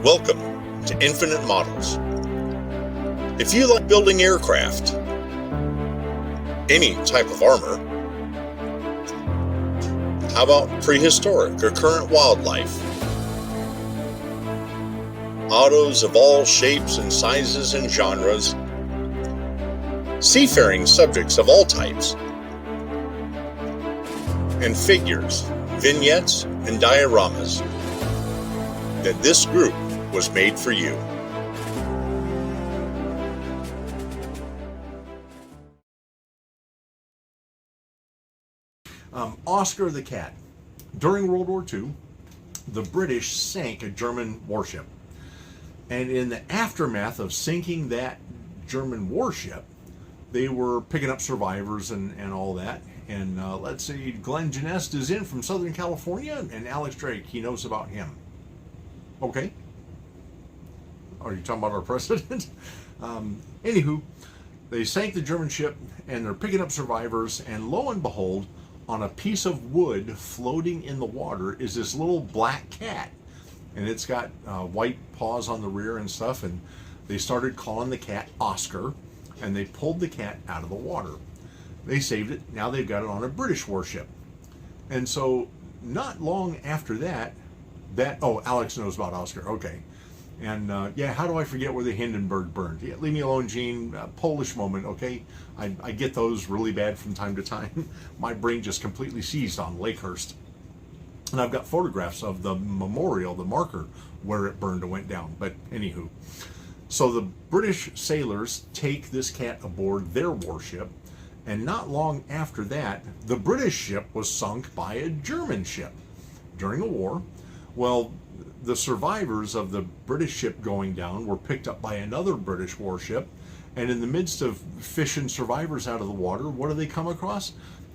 Welcome to Infinite Models. If you like building aircraft, any type of armor, how about prehistoric or current wildlife? Autos of all shapes and sizes and genres, seafaring subjects of all types, and figures, vignettes, and dioramas, then this group was made for you. Oscar the Cat. During World War II, the British sank a German warship. And in the aftermath of sinking that German warship, they were picking up survivors and all that. And let's see, Glenn Genest is in from Southern California, and Alex Drake, he knows about him. Okay. Are you talking about our president? Anywho, they sank the German ship, and they're picking up survivors, and lo and behold, on a piece of wood floating in the water is this little black cat. And it's got white paws on the rear and stuff, and they started calling the cat Oscar, and they pulled the cat out of the water. They saved it. Now they've got it on a British warship. And so not long after that, Alex knows about Oscar. Okay. And yeah, how do I forget where the Hindenburg burned? Yeah, leave me alone, Gene. Polish moment, okay? I get those really bad from time to time. My brain just completely seized on Lakehurst. And I've got photographs of the memorial, the marker, where it burned and went down. But anywho. So the British sailors take this cat aboard their warship. And not long after that, the British ship was sunk by a German ship during a war. Well, the survivors of the British ship going down were picked up by another British warship, and in the midst of fishing survivors out of the water, what do they come across?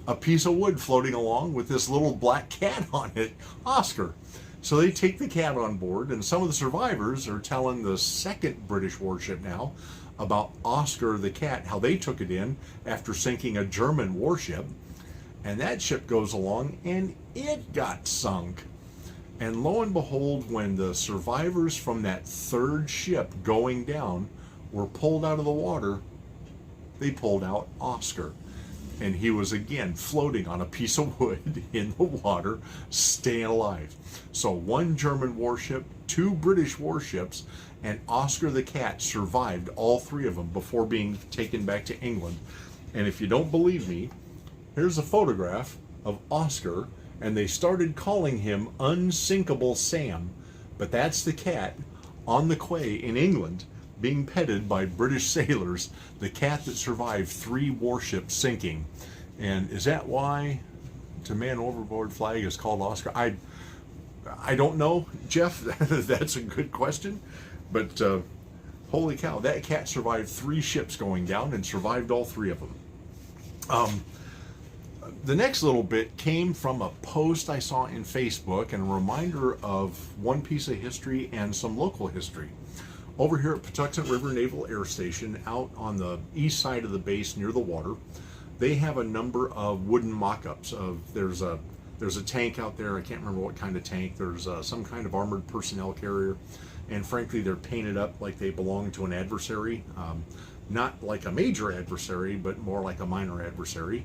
A piece of wood floating along with this little black cat on it, Oscar. So they take the cat on board, and some of the survivors are telling the second British warship now about Oscar the cat, how they took it in after sinking a German warship, and that ship goes along and it got sunk. And lo and behold, when the survivors from that third ship going down were pulled out of the water, they pulled out Oscar. And he was again floating on a piece of wood in the water, staying alive. So one German warship, two British warships, and Oscar the cat survived all three of them before being taken back to England. And if you don't believe me, here's a photograph of Oscar. And they started calling him Unsinkable Sam, but that's the cat on the quay in England being petted by British sailors, the cat that survived 3 warships sinking. And is that why To Man Overboard flag is called Oscar? I don't know, Jeff. That's a good question, but holy cow, that cat survived 3 ships going down and survived all 3 of them. The next little bit came from a post I saw in Facebook and a reminder of one piece of history and some local history. Over here at Patuxent River Naval Air Station, out on the east side of the base near the water, they have a number of wooden mock-ups of, there's a tank out there, I can't remember what kind of tank, there's some kind of armored personnel carrier, and frankly they're painted up like they belong to an adversary, not like a major adversary, but more like a minor adversary.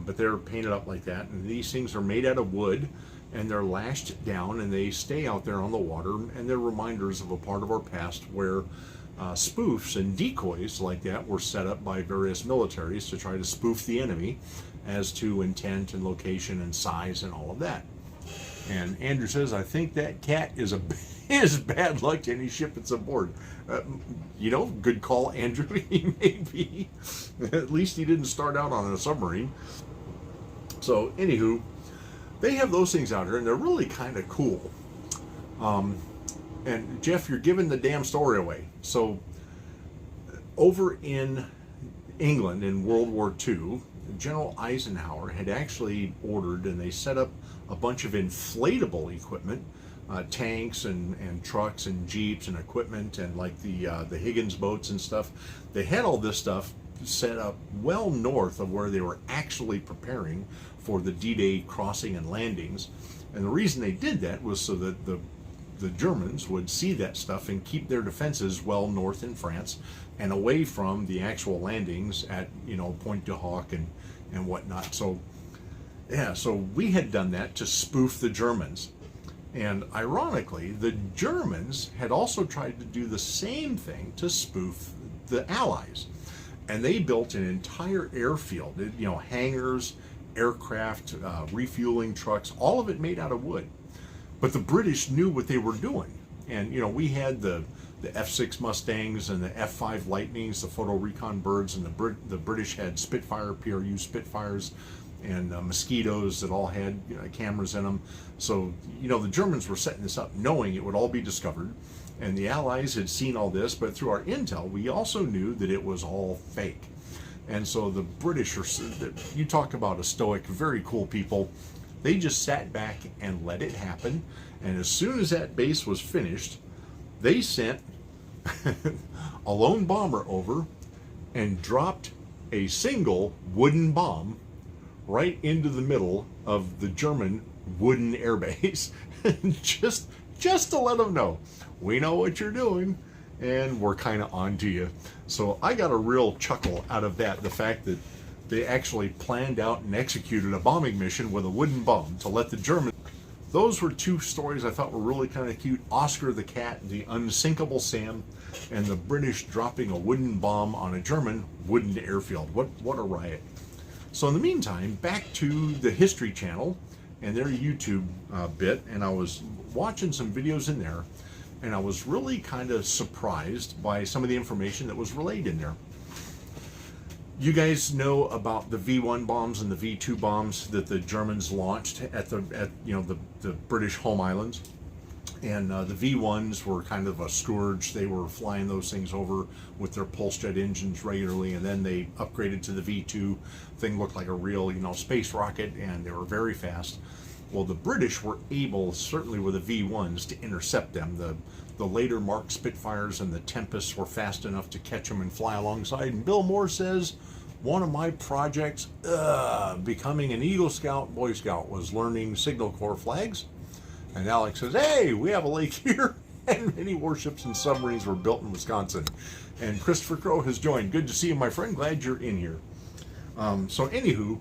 But they're painted up like that, and these things are made out of wood, and they're lashed down, and they stay out there on the water, and they're reminders of a part of our past where spoofs and decoys like that were set up by various militaries to try to spoof the enemy as to intent and location and size and all of that. And Andrew says, I think that cat is bad luck to any ship that's aboard. Good call, Andrew. He may be. At least he didn't start out on a submarine. So, anywho, they have those things out here, and they're really kind of cool. And Jeff, you're giving the damn story away. So, over in England in World War II, General Eisenhower had actually ordered, and they set up a bunch of inflatable equipment, tanks and trucks and jeeps and equipment, and like the Higgins boats and stuff. They had all this stuff set up well north of where they were actually preparing for the D-Day crossing and landings. And the reason they did that was so that the the Germans would see that stuff and keep their defenses well north in France and away from the actual landings at, Pointe du Hoc and whatnot. So, yeah, so we had done that to spoof the Germans. And ironically, the Germans had also tried to do the same thing to spoof the Allies. And they built an entire airfield, hangars, aircraft, refueling trucks, all of it made out of wood. But the British knew what they were doing. And, we had the F-6 Mustangs and the F-5 Lightnings, the photo recon birds, and the British had Spitfire, PRU Spitfires, and Mosquitoes that all had cameras in them. So, the Germans were setting this up knowing it would all be discovered. And the Allies had seen all this, but through our intel, we also knew that it was all fake. And so the British you talk about a stoic, very cool people. They just sat back and let it happen. And as soon as that base was finished, they sent a lone bomber over and dropped a single wooden bomb right into the middle of the German wooden airbase, just to let them know, we know what you're doing, and we're kind of on to you. So I got a real chuckle out of that, the fact that they actually planned out and executed a bombing mission with a wooden bomb to let the Germans. Those were two stories I thought were really kind of cute. Oscar the Cat, the Unsinkable Sam, and the British dropping a wooden bomb on a German wooden airfield. What a riot. So in the meantime, back to the History Channel and their YouTube bit, and I was watching some videos in there, and I was really kind of surprised by some of the information that was relayed in there. You guys know about the V1 bombs and the V2 bombs that the Germans launched at the British home islands, and the V1s were kind of a scourge. They were flying those things over with their pulse jet engines regularly, and then they upgraded to the V2. Thing looked like a real space rocket, and they were very fast. Well, the British were able, certainly with the V1s, to intercept them. The later Mark Spitfires and the Tempests were fast enough to catch them and fly alongside. And Bill Moore says, one of my projects, becoming an Eagle Scout, Boy Scout, was learning Signal Corps flags. And Alex says, hey, we have a lake here. And many warships and submarines were built in Wisconsin. And Christopher Crow has joined. Good to see you, my friend. Glad you're in here. So anywho,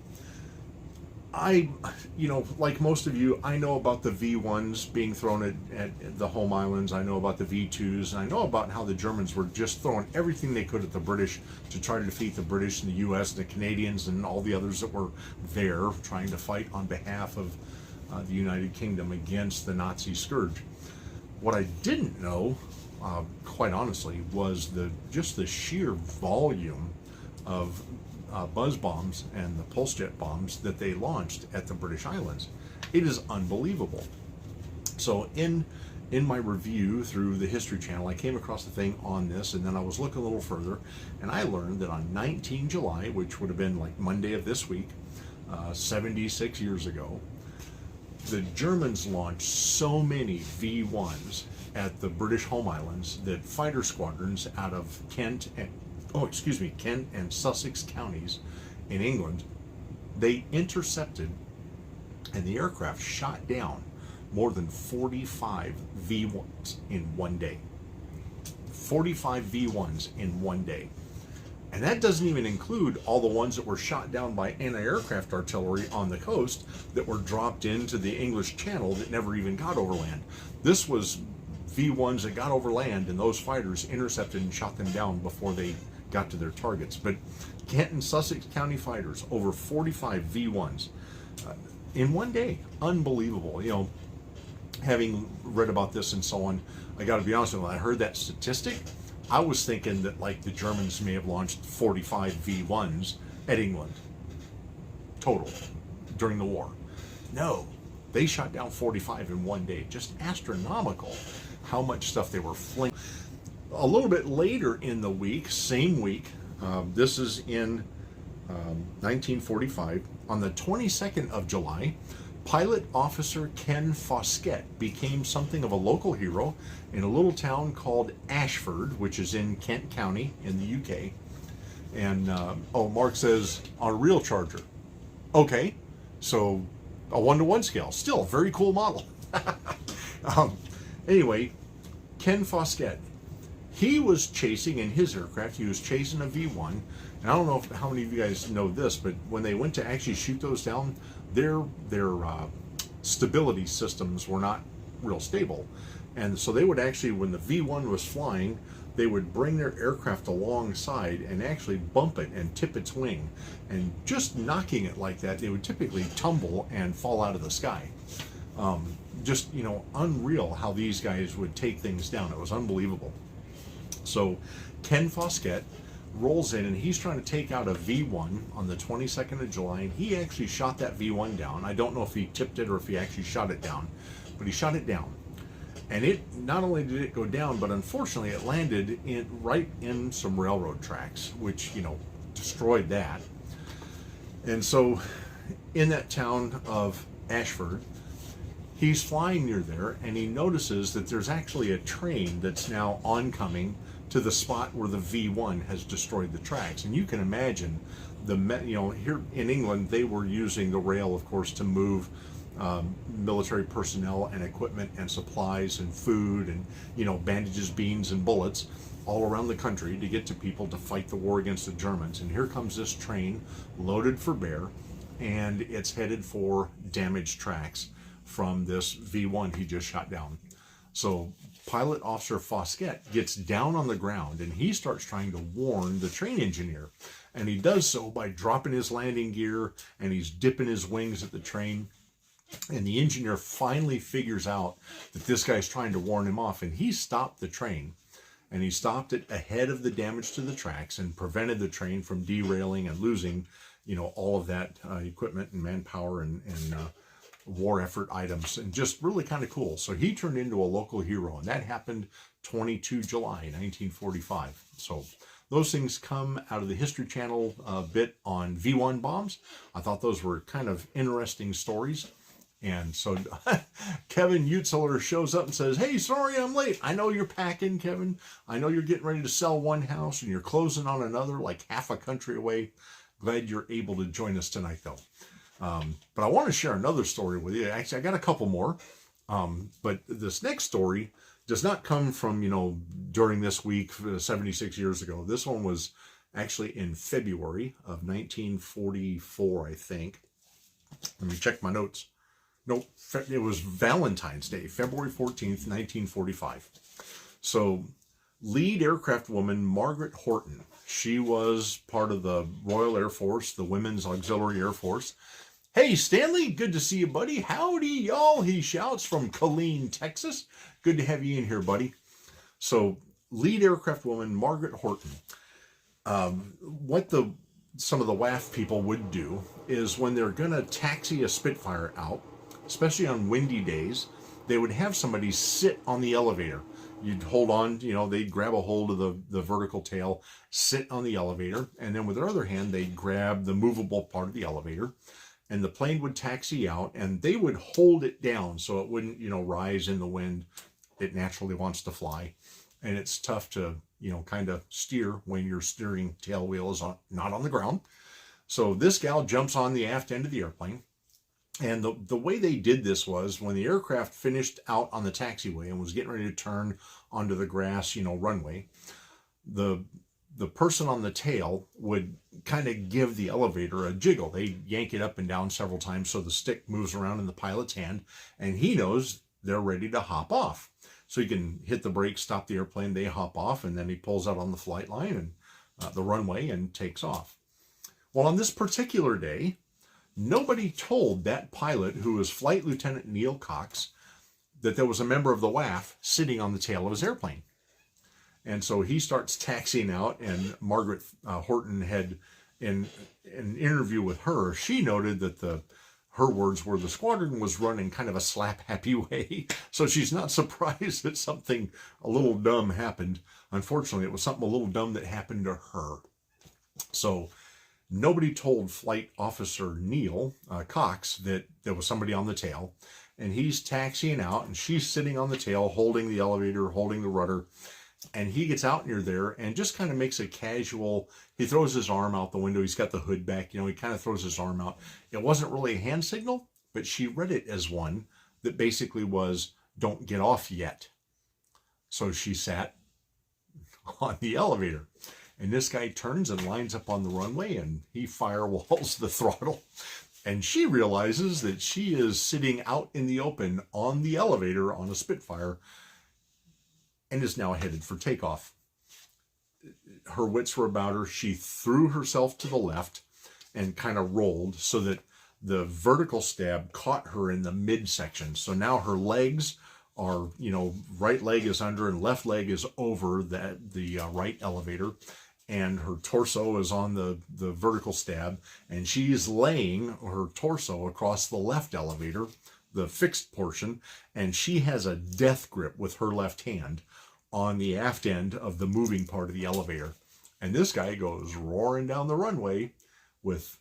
like most of you, I know about the V1s being thrown at the home islands. I know about the V2s, and I know about how the Germans were just throwing everything they could at the British to try to defeat the British and the US and the Canadians and all the others that were there trying to fight on behalf of the United Kingdom against the Nazi scourge. What I didn't know, quite honestly, was just the sheer volume of buzz bombs and the pulse jet bombs that they launched at the British Islands. It is unbelievable. So in my review through the History Channel, I came across the thing on this, and then I was looking a little further, and I learned that on 19 July, which would have been like Monday of this week, 76 years ago, the Germans launched so many V1s at the British home islands that fighter squadrons out of Kent and Sussex counties in England, they intercepted, and the aircraft shot down more than 45 V1s in one day. 45 V1s in one day. And that doesn't even include all the ones that were shot down by anti-aircraft artillery on the coast that were dropped into the English Channel that never even got over land. This was V1s that got over land, and those fighters intercepted and shot them down before they got to their targets. But Kent and Sussex County fighters, over 45 V1s in one day. Unbelievable. Having read about this and so on, I got to be honest with you, when I heard that statistic, I was thinking that like the Germans may have launched 45 V1s at England total during the war. No, they shot down 45 in one day. Just astronomical how much stuff they were flinging. A little bit later in the week, same week, this is in 1945, on the 22nd of July, Pilot Officer Ken Foskett became something of a local hero in a little town called Ashford, which is in Kent County in the UK. And, Mark says, on a real charger. Okay, so a 1-to-1 scale. Still a very cool model. Anyway, Ken Foskett, he was chasing in his aircraft, he was chasing a V1. And I don't know how many of you guys know this, but when they went to actually shoot those down, their stability systems were not real stable. And so they would actually, when the V1 was flying, they would bring their aircraft alongside and actually bump it and tip its wing. And just knocking it like that, they would typically tumble and fall out of the sky. Just, unreal how these guys would take things down. It was unbelievable. So Ken Foskett rolls in and he's trying to take out a V1 on the 22nd of July, and he actually shot that V1 down. I don't know if he tipped it or if he actually shot it down, but he shot it down. And it, not only did it go down, but unfortunately it landed right in some railroad tracks, which, destroyed that. And so in that town of Ashford, he's flying near there and he notices that there's actually a train that's now oncoming to the spot where the V1 has destroyed the tracks. And you can imagine here in England, they were using the rail, of course, to move military personnel and equipment and supplies and food and, bandages, beans, and bullets all around the country to get to people to fight the war against the Germans. And here comes this train loaded for bear, and it's headed for damaged tracks from this V1 he just shot down. So Pilot Officer Foskett gets down on the ground and he starts trying to warn the train engineer. And he does so by dropping his landing gear and he's dipping his wings at the train. And the engineer finally figures out that this guy's trying to warn him off, and he stopped the train. And he stopped it ahead of the damage to the tracks and prevented the train from derailing and losing, all of that equipment and manpower and war effort items, and just really kind of cool. So he turned into a local hero, and that happened 22 July 1945. So those things come out of the History Channel bit on V1 bombs. I thought those were kind of interesting stories. And so Kevin Utzeler shows up and says, "Hey, sorry I'm late. I know you're packing, Kevin. I know you're getting ready to sell one house and you're closing on another like half a country away. Glad you're able to join us tonight, though." But I want to share another story with you. Actually, I got a couple more. But this next story does not come from, during this week, 76 years ago. This one was actually in February of 1944, I think. Let me check my notes. Nope, it was Valentine's Day, February 14th, 1945. So lead aircraft woman Margaret Horton, she was part of the Royal Air Force, the Women's Auxiliary Air Force. "Hey, Stanley, good to see you, buddy. Howdy, y'all," he shouts from Killeen, Texas. "Good to have you in here, buddy." So lead aircraft woman Margaret Horton. What some of the WAAF people would do is when they're going to taxi a Spitfire out, especially on windy days, they would have somebody sit on the elevator. You'd hold on, they'd grab a hold of the vertical tail, sit on the elevator, and then with their other hand, they'd grab the movable part of the elevator, and the plane would taxi out, and they would hold it down so it wouldn't, rise in the wind. It naturally wants to fly, and it's tough to, kind of steer when your steering tail wheel is not on the ground. So this gal jumps on the aft end of the airplane. And the way they did this was when the aircraft finished out on the taxiway and was getting ready to turn onto the grass, runway, the person on the tail would kind of give the elevator a jiggle. They yank it up and down several times so the stick moves around in the pilot's hand, and he knows they're ready to hop off. So he can hit the brakes, stop the airplane, they hop off, and then he pulls out on the flight line and the runway and takes off. Well, on this particular day, nobody told that pilot, who was Flight Lieutenant Neil Cox, that there was a member of the WAAF sitting on the tail of his airplane. And so he starts taxiing out, and Margaret Horton had, in an interview with her, she noted that her words were the squadron was running kind of a slap-happy way. So she's not surprised that something a little dumb happened. Unfortunately, it was something a little dumb that happened to her. So nobody told Flight Officer Neil Cox that there was somebody on the tail, and he's taxiing out, and she's sitting on the tail, holding the elevator, holding the rudder, and he gets out near there and just kind of makes a casual, he throws his arm out the window, he's got the hood back, he kind of throws his arm out. It wasn't really a hand signal, but she read it as one that basically was, "Don't get off yet." So she sat on the elevator. And this guy turns and lines up on the runway, and he firewalls the throttle. And she realizes that she is sitting out in the open on the elevator on a Spitfire and is now headed for takeoff. Her wits were about her. She threw herself to the left and kind of rolled so that the vertical stab caught her in the midsection. So now her legs are, right leg is under and left leg is over the right elevator. And her torso is on the vertical stab, and she's laying her torso across the left elevator, the fixed portion, and she has a death grip with her left hand on the aft end of the moving part of the elevator. And this guy goes roaring down the runway with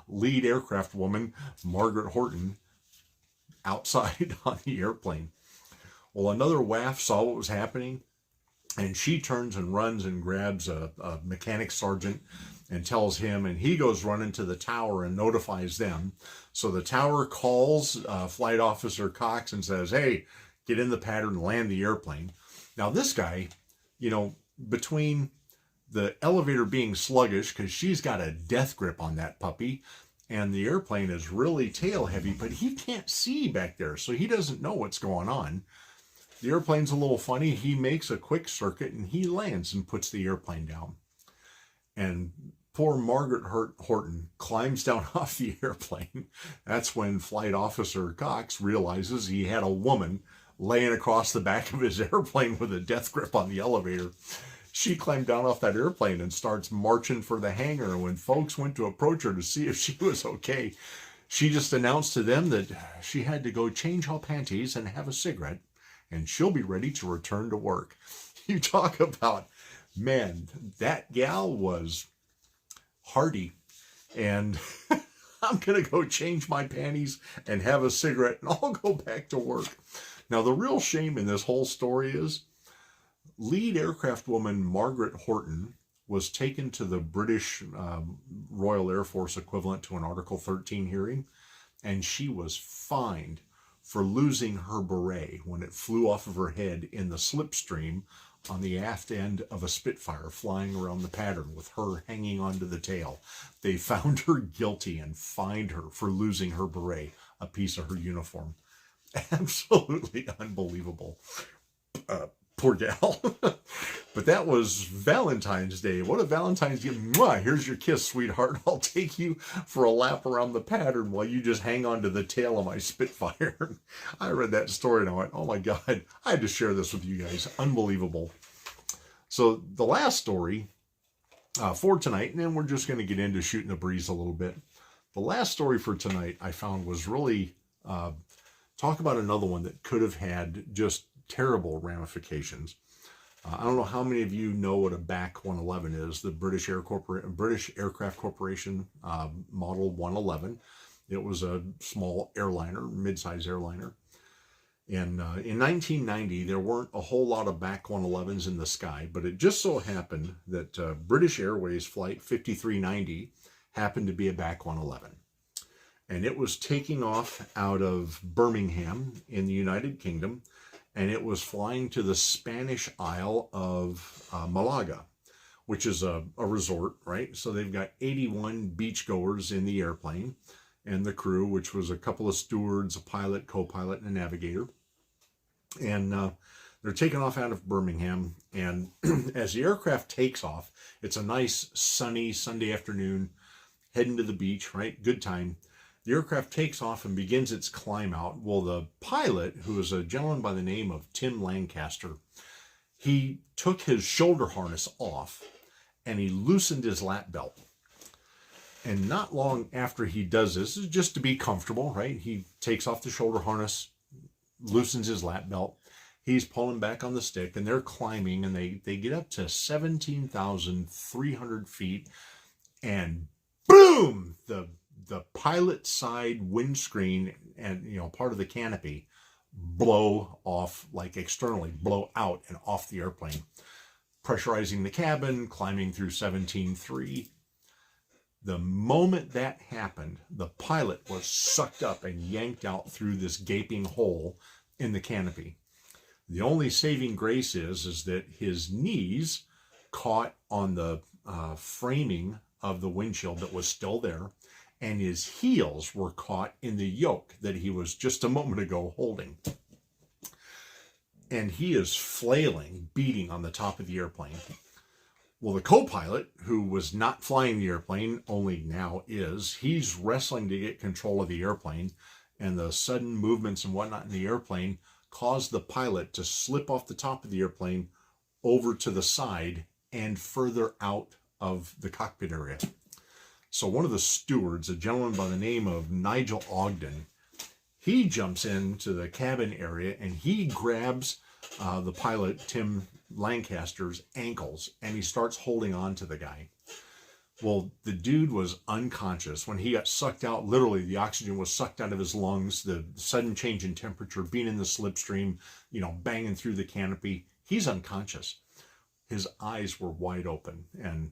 lead aircraft woman Margaret Horton outside on the airplane. Well, another WAAF saw what was happening, and she turns and runs and grabs a mechanic sergeant and tells him, and he goes running to the tower and notifies them. So the tower calls Flight Officer Cox and says, hey, get in the pattern and land the airplane. Now this guy, between the elevator being sluggish because she's got a death grip on that puppy, and the airplane is really tail heavy, but he can't see back there, so he doesn't know what's going on. The airplane's a little funny. He makes a quick circuit and he lands and puts the airplane down. And poor Margaret Horton climbs down off the airplane. That's when Flight Officer Cox realizes he had a woman laying across the back of his airplane with a death grip on the elevator. She climbed down off that airplane and starts marching for the hangar. And when folks went to approach her to see if she was okay, she just announced to them that she had to go change her panties and have a cigarette, and she'll be ready to return to work. You talk about, man, that gal was hardy. And I'm going to go change my panties and have a cigarette, and I'll go back to work. Now, the real shame in this whole story is lead aircraft woman Margaret Horton was taken to the British Royal Air Force equivalent to an Article 13 hearing, and she was fined for losing her beret when it flew off of her head in the slipstream on the aft end of a Spitfire flying around the pattern with her hanging onto the tail. They found her guilty and fined her for losing her beret, a piece of her uniform. Absolutely unbelievable. Poor gal. But that was Valentine's Day. What a Valentine's Day. Mwah, here's your kiss, sweetheart. I'll take you for a lap around the pattern while you just hang on to the tail of my Spitfire. I read that story and I went, oh my God, I had to share this with you guys. Unbelievable. So the last story for tonight, and then we're just going to get into shooting the breeze a little bit. The last story for tonight I found was really talk about another one that could have had just terrible ramifications. I don't know how many of you know what a BAC 111 is, the British Aircraft Corporation Model 111. It was a small airliner, mid-size airliner. And in 1990, there weren't a whole lot of BAC 111s in the sky, but it just so happened that British Airways Flight 5390 happened to be a BAC 111. And it was taking off out of Birmingham in the United Kingdom, and it was flying to the Spanish Isle of Malaga, which is a resort, right? So they've got 81 beachgoers in the airplane, and the crew, which was a couple of stewards, a pilot, co-pilot, and a navigator. And they're taking off out of Birmingham, and as the aircraft takes off, it's a nice sunny Sunday afternoon, heading to the beach, right? Good time. The aircraft takes off and begins its climb out. Well, the pilot, who is a gentleman by the name of Tim Lancaster, he took his shoulder harness off and he loosened his lap belt. And not long after he does this, just to be comfortable, right? He takes off the shoulder harness, loosens his lap belt. He's pulling back on the stick, and they're climbing, and they get up to 17,300 feet, and boom! The pilot side windscreen and part of the canopy blow off, like externally blow out and off the airplane, pressurizing the cabin, climbing through 17.3. The moment that happened, the pilot was sucked up and yanked out through this gaping hole in the canopy. The only saving grace is that his knees caught on the framing of the windshield that was still there, and his heels were caught in the yoke that he was just a moment ago holding. And he is flailing, beating on the top of the airplane. Well, the co-pilot, who was not flying the airplane, only now is, he's wrestling to get control of the airplane, and the sudden movements and whatnot in the airplane caused the pilot to slip off the top of the airplane over to the side and further out of the cockpit area. So one of the stewards, a gentleman by the name of Nigel Ogden, he jumps into the cabin area and he grabs the pilot, Tim Lancaster's, ankles, and he starts holding on to the guy. Well, the dude was unconscious. When he got sucked out, literally the oxygen was sucked out of his lungs, the sudden change in temperature, being in the slipstream, banging through the canopy. He's unconscious. His eyes were wide open. And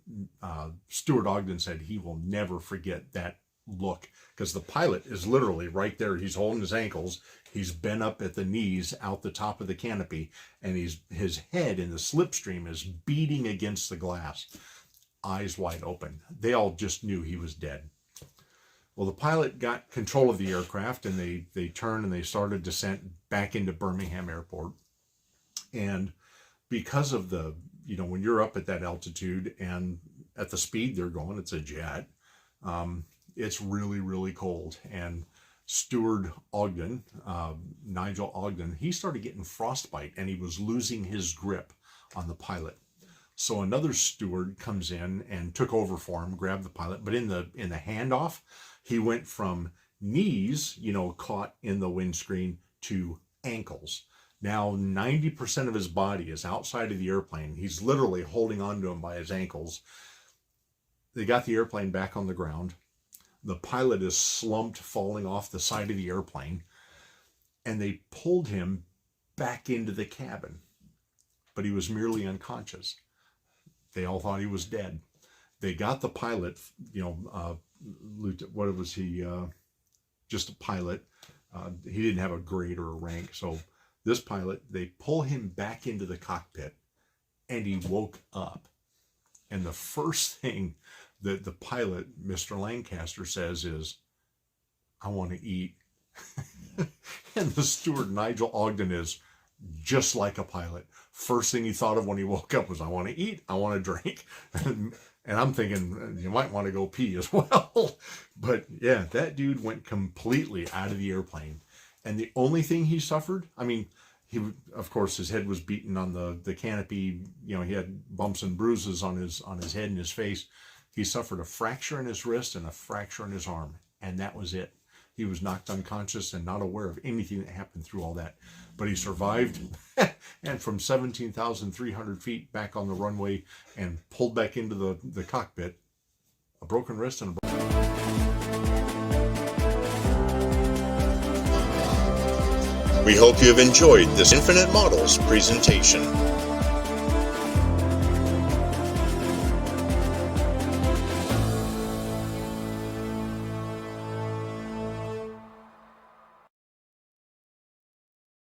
Stewart Ogden said he will never forget that look, because the pilot is literally right there. He's holding his ankles. He's bent up at the knees out the top of the canopy, and his head in the slipstream is beating against the glass. Eyes wide open. They all just knew he was dead. Well, the pilot got control of the aircraft, and they turned and they started descent back into Birmingham Airport. And because of the, when you're up at that altitude and at the speed they're going, it's a jet, it's really, really cold. And Stewart Ogden, Nigel Ogden, he started getting frostbite, and he was losing his grip on the pilot. So another steward comes in and took over for him, grabbed the pilot. But in the handoff, he went from knees, caught in the windscreen, to ankles. Now 90% of his body is outside of the airplane. He's literally holding on to him by his ankles. They got the airplane back on the ground. The pilot is slumped, falling off the side of the airplane. And they pulled him back into the cabin. But he was merely unconscious. They all thought he was dead. They got the pilot, what was he? Just a pilot. He didn't have a grade or a rank. So this pilot, they pull him back into the cockpit, and he woke up. And the first thing that the pilot, Mr. Lancaster, says is, "I want to eat." And the steward, Nigel Ogden, is just like a pilot. First thing he thought of when he woke up was, "I want to eat, I want to drink." And I'm thinking, you might want to go pee as well. But yeah, that dude went completely out of the airplane. And the only thing he suffered, he, of course, his head was beaten on the canopy. He had bumps and bruises on his head and his face. He suffered a fracture in his wrist and a fracture in his arm. And that was it. He was knocked unconscious and not aware of anything that happened through all that. But he survived, and from 17,300 feet back on the runway and pulled back into the cockpit, a broken wrist and a We hope you have enjoyed this Infinite Models presentation.